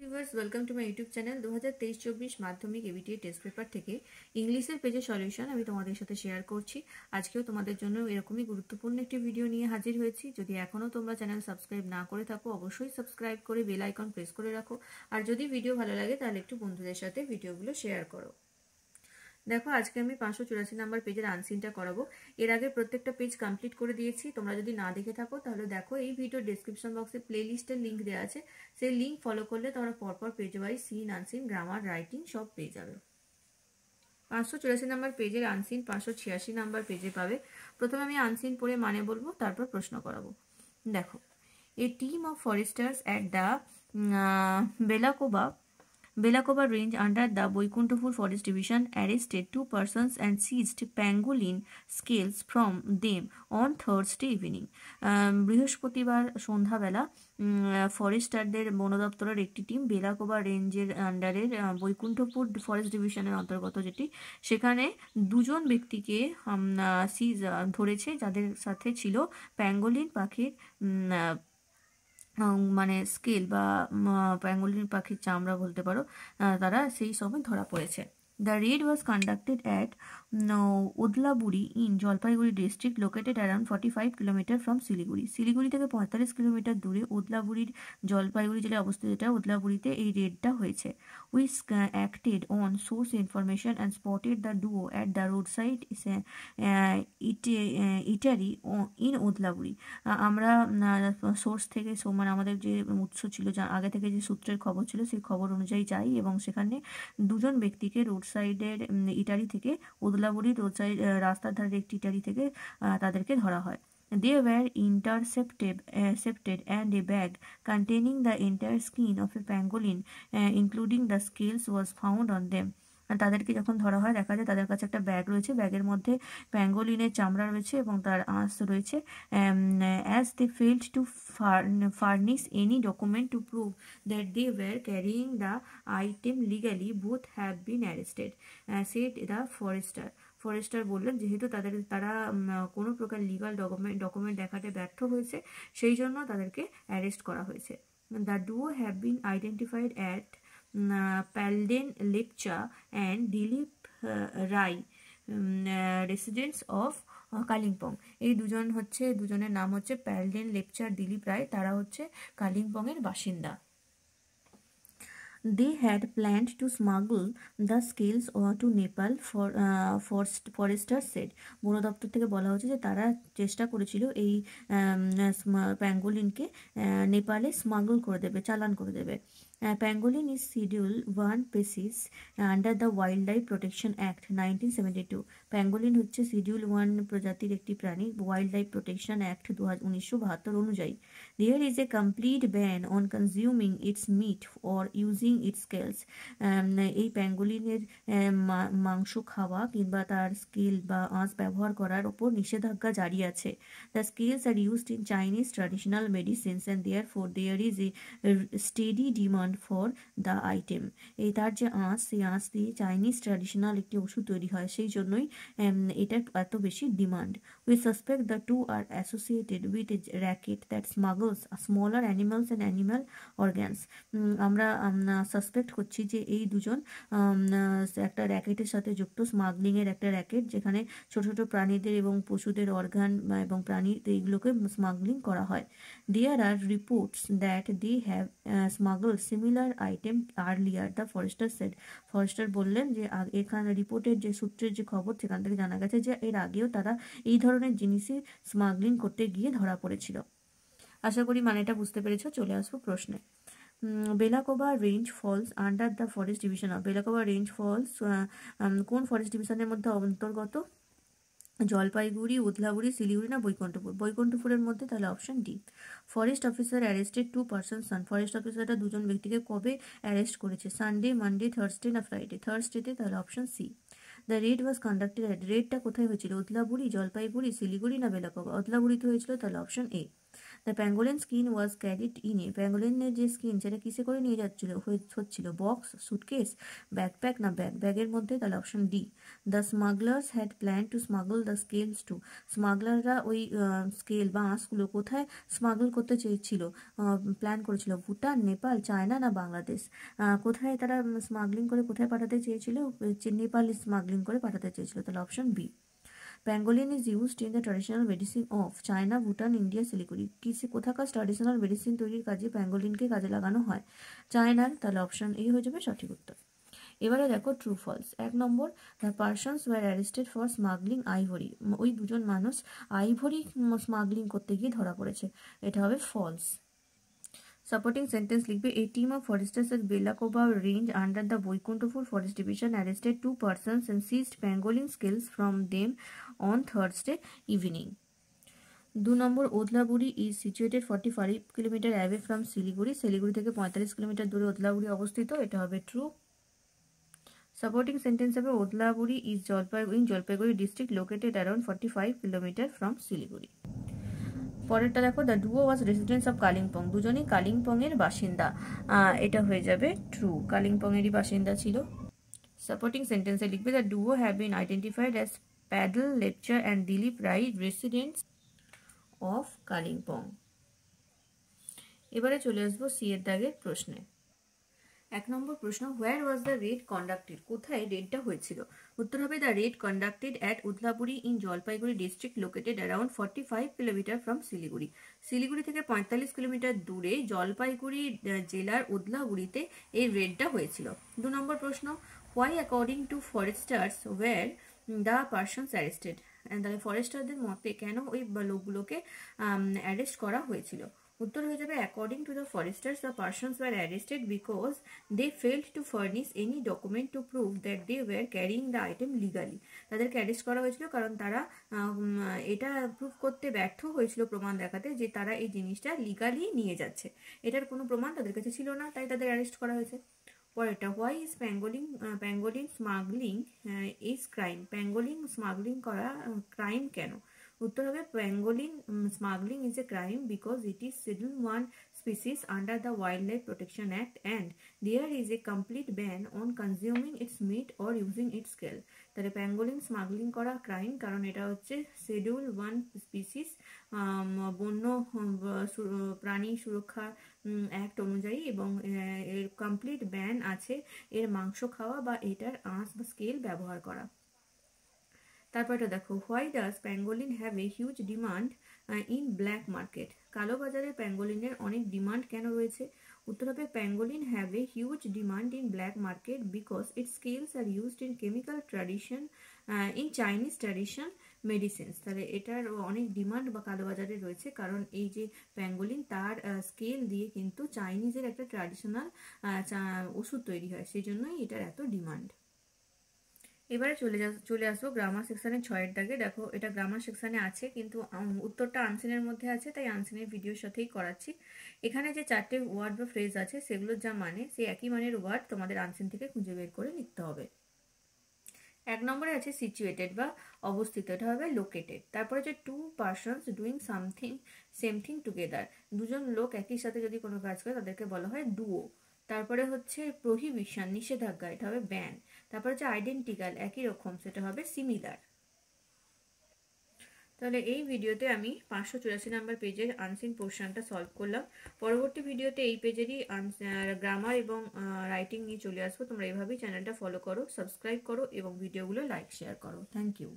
Viewers welcome to my YouTube channel. 2023-24 মাধ্যমিক ABTA test paper থেকে ইংলিশের পেজের সলিউশন আমি তোমাদের সাথে শেয়ার করছি। আজকেও তোমাদের জন্য এরকমই গুরুত্বপূর্ণ একটি ভিডিও নিয়ে হাজির হয়েছি। যদি এখনও তোমরা চ্যানেল সাবস্ক্রাইব না করে থাকো অবশ্যই সাবস্ক্রাইব করে বেল আইকন প্রেস করে রাখো। আর যদি ভিডিও ভালো লাগে তাহলে একটু বন্ধুদের সাথে ভিডিওগুলো শেয়ার করো। দেখো আজকে আমি 584 নাম্বার পেজের আনসিনটা করাবো। এর আগে প্রত্যেকটা পেজ কমপ্লিট করে দিয়েছি। তোমরা যদি না দেখে থাকো তাহলে দেখো এই ভিডিও ডেসক্রিপশন বক্সে প্লেলিস্টের লিঙ্ক দেওয়া আছে। সেই লিঙ্ক ফলো করলে তোমরা পরপর page wise seen, unseen, grammar, writing সব পেয়ে যাবে। 584 নাম্বার পেজের আনসিন 586 নাম্বার পেজে পাবে। প্রথমে আমি আনসিন পড়ে মানে বলবো, তারপর প্রশ্ন করাবো। দেখো, a team of foresters at the Belacoba range under the Boikuntupur Forest Division arrested 2 persons and seized pangolin scales from them on Thursday evening. বৃহস্পতিবার সন্ধ্যাবেলা ফরেস্টারদের বন দপ্তরের একটি টিম বেলাকোবা রেঞ্জের আন্ডারের বৈকুণ্ঠপুর ফরেস্ট ডিভিশনের অন্তর্গত যেটি, সেখানে দুজন ব্যক্তিকে ধরেছে যাদের সাথে ছিল প্যাঙ্গোলিন পাখির মানে স্কেল বা প্যাঙ্গোলিন পাখির চামড়া বলতে পারো, তারা সেই সময় ধরা পড়েছে। The raid was conducted at Odlaburi in Jalpaiguri district located around 45 km from Siliguri. Siliguri থেকে 45 কিলোমিটার দূরে ওদলাবুড়ির জলপাইগুড়ি জেলায় অবস্থিত যেটা ওদলাবুড়িতে এই রেডটা হয়েছে। We acted on source information and spotted the duo at the roadside eatery in ওদলাবুড়ি। আমরা সোর্স থেকে মানে আমাদের যে উৎস ছিল, যা আগে থেকে যে সূত্রের খবর ছিল সেই খবর অনুযায়ী যাই এবং সেখানে দুজন ব্যক্তিকে রোড সাইডের ইটারি থেকে ওদলাবুড়ির রোড সাইড রাস্তার ধারের একটি ইটারি থেকে তাদেরকে ধরা হয়। They were intercepted and a bag containing the entire skin of a pangolin including the scales was found on them. তাদেরকে যখন ধরা হয় দেখা যায় তাদের কাছে একটা ব্যাগ রয়েছে, ব্যাগের মধ্যে প্যাঙ্গোলিনের চামড়া রয়েছে এবং তার আঁশ রয়েছে। As they failed to furnish any document to prove that they were carrying the item legally, both have been arrested, said the Forster বললেন যেহেতু তারা কোনো প্রকার লিগাল ডকুমেন্ট দেখাতে ব্যর্থ হয়েছে, সেই জন্য তাদেরকে অ্যারেস্ট করা হয়েছে। The duo have been identified at Palden Lepcha and Dilip Rai, residents of Kalimpong. এই দুজনের নাম হচ্ছে প্যালডেন লেপচা, দিলীপ রায়। তারা হচ্ছে কালিম্পংয়ের বাসিন্দা। They had planned to smuggle the scales to Nepal, forester said. বন দপ্তর থেকে বলা হচ্ছে যে তারা চেষ্টা করেছিল এই প্যাঙ্গোলিনকে নেপালে স্মাগল করে দেবে, চালান করে দেবে। Pangolin is Schedule 1 species under the Wildlife Protection Act 1972. Pangolin হচ্ছে শিডিউল 1 প্রজাতির একটি প্রাণী ওয়াইল্ড লাইফ প্রোটেকশন অ্যাক্ট 1972 অনুযায়ী। There is a complete ban on consuming its meat or using its scales. এই প্যাঙ্গোলিনের মাংস খাওয়া কিংবা তার স্কেল বা আঁশ ব্যবহার করার ওপর নিষেধাজ্ঞা জারি আছে। The scales are used in Chinese traditional medicines and therefore there is a steady demand for the item. এই তার যে আঁশ, সেই আঁশ দিয়ে চাইনিজ ট্র্যাডিশনাল একটি ওষুধ তৈরি হয়, সেই জন্যই এটার এত বেশি demand. We suspect the two are associated with a racket that smuggles smaller animals and animal organs. আমরা সাসপেক্ট করছি যে এই দুজন একটা র্যাকেটের সাথে যুক্ত, স্মাগলিংয়ের একটা র্যাকেট, যেখানে ছোট ছোট প্রাণীদের এবং পশুদের অর্গান এবং প্রাণীর এইগুলোকে স্মাগলিং করা হয়। There are reports that they have smuggled similar item earlier, the forester said. Forester বললেন যে এখানে রিপোর্টের যে সূত্রের যে খবর, সেখান থেকে জানা গেছে যে এর আগেও তারা এই ধরনের জিনিসই স্মাগলিং করতে গিয়ে ধরা পড়েছিল। আশা করি মানেটা বুঝতে পেরেছ। চলে আসবো প্রশ্নে। Belakoba range falls under the forest division of. Belakoba range falls কোন ফরেস্ট ডিভিশনের মধ্যে অন্তর্গত? জলপাইগুড়ি, ওদলাবুড়ি, শিলিগুড়ি না বৈকুণ্ঠপুর? বৈকুণ্ঠপুরের মধ্যে, তাহলে option D. Forest officer arrested 2 persons on. Forest অফিসাররা দুজন ব্যক্তিকে কবে অ্যারেস্ট করেছে? সানডে, মানডে, থার্সডে না ফ্রাইডে? থার্সডেতে, তাহলে option C. The raid was conducted at. রেডটা কোথায় হয়েছিল? ওদলাবুড়ি, জলপাইগুড়ি, শিলিগুড়ি না বেলাকোবা? ওদলাবুড়িতে হয়েছিল, তাহলে option A. The pangolin skin was carried in a, প্যাঙ্গোলিনের যে স্কিন সেটা কিসে করে নিয়ে হচ্ছিল, বক্স, সুটকেস, ব্যাকপ্যাক না ব্যাগ, ব্যাগের মধ্যে, তাহলে option D. The smugglers had plan to smuggle the scales to, স্মাগলাররা ওই স্কেল বা আঁশগুলো কোথায় স্মাগল করতে চেয়েছিল, প্ল্যান করেছিল, ভুটান, নেপাল, চায়না না বাংলাদেশ, কোথায় তারা স্মাগলিং করে কোথায় পাঠাতে চেয়েছিল, নেপাল স্মাগলিং করে পাঠাতে চেয়েছিল, তাহলে option B. Pangolin is used in the traditional medicine of China, Bhutan, India, Siliguri, কোথাকার ট্র্যাডিশনাল মেডিসিন তৈরির কাজে প্যাঙ্গোলিনকে কাজে লাগানো হয়, চায়নার, তাহলে অপশন এ হয়ে যাবে সঠিক উত্তর। এবারে দেখো ট্রু ফলস। 1 নম্বর, the persons were arrested for smuggling ivory, ওই দুজন মানুষ আইভরি স্মাগলিং করতে গিয়ে ধরা পড়েছে, এটা হবে ফলস। সাপোর্টিং সেন্টেন্স লিখবে, a team of foresters at Belakova range under the Boikuntapur Forest Division arrested 2 persons and seized pangolin scales from them on Thursday evening. 2 নম্বর, Odlabari is situated 45 kilometre away from Siliguri, Siliguri থেকে 45 kilometre দূরে ওদলাবুড়ি অবস্থিত, এটা হবে true. Supporting sentence হবে, Odlabari is Jalpaiguri district located around 45 kilometre from Siliguri. পরেরটা দেখো, the duo was residence of Kalimpong, দুজনেই কালিম্পংয়ের বাসিন্দা, এটা হয়ে যাবে ট্রু, কালিম্পংয়েরই বাসিন্দা ছিল। সাপোর্টিং সেন্টেন্সে লিখবে, the duo have been identified as Padal, লেপচার and Dilip Roy, residents of Kalimpong. এবারে চলে আসবো সি এর দাগের প্রশ্নে। 1 নম্বর প্রশ্ন, where was the raid conducted, কোথায় রেডটা হয়েছিল, উত্তর হবে the raid conducted at Odlabari in Jalpaiguri district located around 45 kilometre from Siliguri, Siliguri থেকে 45 কিলোমিটার দূরে জলপাইগুড়ি জেলার উদলাবুড়িতে এই রেডটা হয়েছিল। 2 নম্বর প্রশ্ন, why according to foresters were the persons arrested, তাহলে ফরেস্টারদের মতে কেন ওই লোকগুলোকে অ্যারেস্ট করা হয়েছিল, উত্তর হয়ে যাবে according to the foresters the persons were arrested because they failed to furnish any document to prove that they were carrying the item legally, তাদেরকে অ্যারেস্ট করা হয়েছিল কারণ তারা এটা প্রুভ করতে ব্যর্থ হয়েছিল, প্রমাণ দেখাতে যে তারা এই জিনিসটা লিগালি নিয়ে যাচ্ছে, এটার কোনো প্রমাণ তাদের কাছে ছিল না, তাই তাদের অ্যারেস্ট করা হয়েছে। পরেরটা, why is pangolin smuggling is crime, pangolin smuggling করা ক্রাইম কেন, উত্তর হবে pangolin smuggling is a crime because it is schedule 1 species under the Wildlife Protection Act and there is a complete ban on consuming its meat or using its scale, তাহলে pangolin smuggling করা crime কারণ এটা হচ্ছে schedule 1 species বন্য প্রাণী সুরক্ষা act অনুযায়ী এবং এর কমপ্লিট ব্যান আছে এর মাংস খাওয়া বা এটার আঁশ বা স্কেল ব্যবহার করা। তারপরটা দেখো, why does pangolin have a huge demand in black market, কালো বাজারে প্যাঙ্গোলিনের অনেক ডিমান্ড কেন রয়েছে, উত্তর হবে pangolin have a huge demand in black market because it's scales are used in chemical tradition in Chinese tradition medicines, তাহলে এটার অনেক ডিমান্ড বা কালোবাজারে রয়েছে কারণ এই যে প্যাঙ্গোলিন তার স্কেল দিয়ে কিন্তু চাইনিজের একটা ট্র্যাডিশনাল ওষুধ তৈরি হয়, সেই জন্যই এটার এত ডিমান্ড। এবারে চলে আসবো গ্রামার সেকশনে 6 দাগে। দেখো এটা গ্রামার সেকশনে আছে কিন্তু উত্তরটা আনসিনের মধ্যে আছে, তাই আনসিনের ভিডিওর সাথেই করাচ্ছি। এখানে যে 4টে ওয়ার্ড বা ফ্রেজ আছে সেগুলোর যা মানে সেই একই মানের ওয়ার্ড তোমাদের আনসিন থেকে খুঁজে বের করে লিখতে হবে। 1 নম্বরে আছে সিচুয়েটেড বা অবস্থিত, এটা হবে লোকেটেড। তারপরে যে 2 persons doing something same thing together, দুজন লোক একই সাথে যদি কোনো কাজ করে তাদেরকে বলা হয় ডুও। তারপরে হচ্ছে প্রহিবিশন নিষেধাজ্ঞা, এটা হবে ব্যান। তারপরে হচ্ছে আইডেন্টিক্যাল একই রকম, সেটা হবে সিমিলার। তাহলে এই ভিডিওতে আমি 584 নম্বর পেজের আনসিন পোর্শনটা সলভ করলাম। পরবর্তী ভিডিওতে এই পেজেরই গ্রামার এবং রাইটিং নিয়ে চলে আসবো। তোমরা এইভাবেই চ্যানেলটা ফলো করো, সাবস্ক্রাইব করো এবং ভিডিওগুলো লাইক শেয়ার করো। Thank you.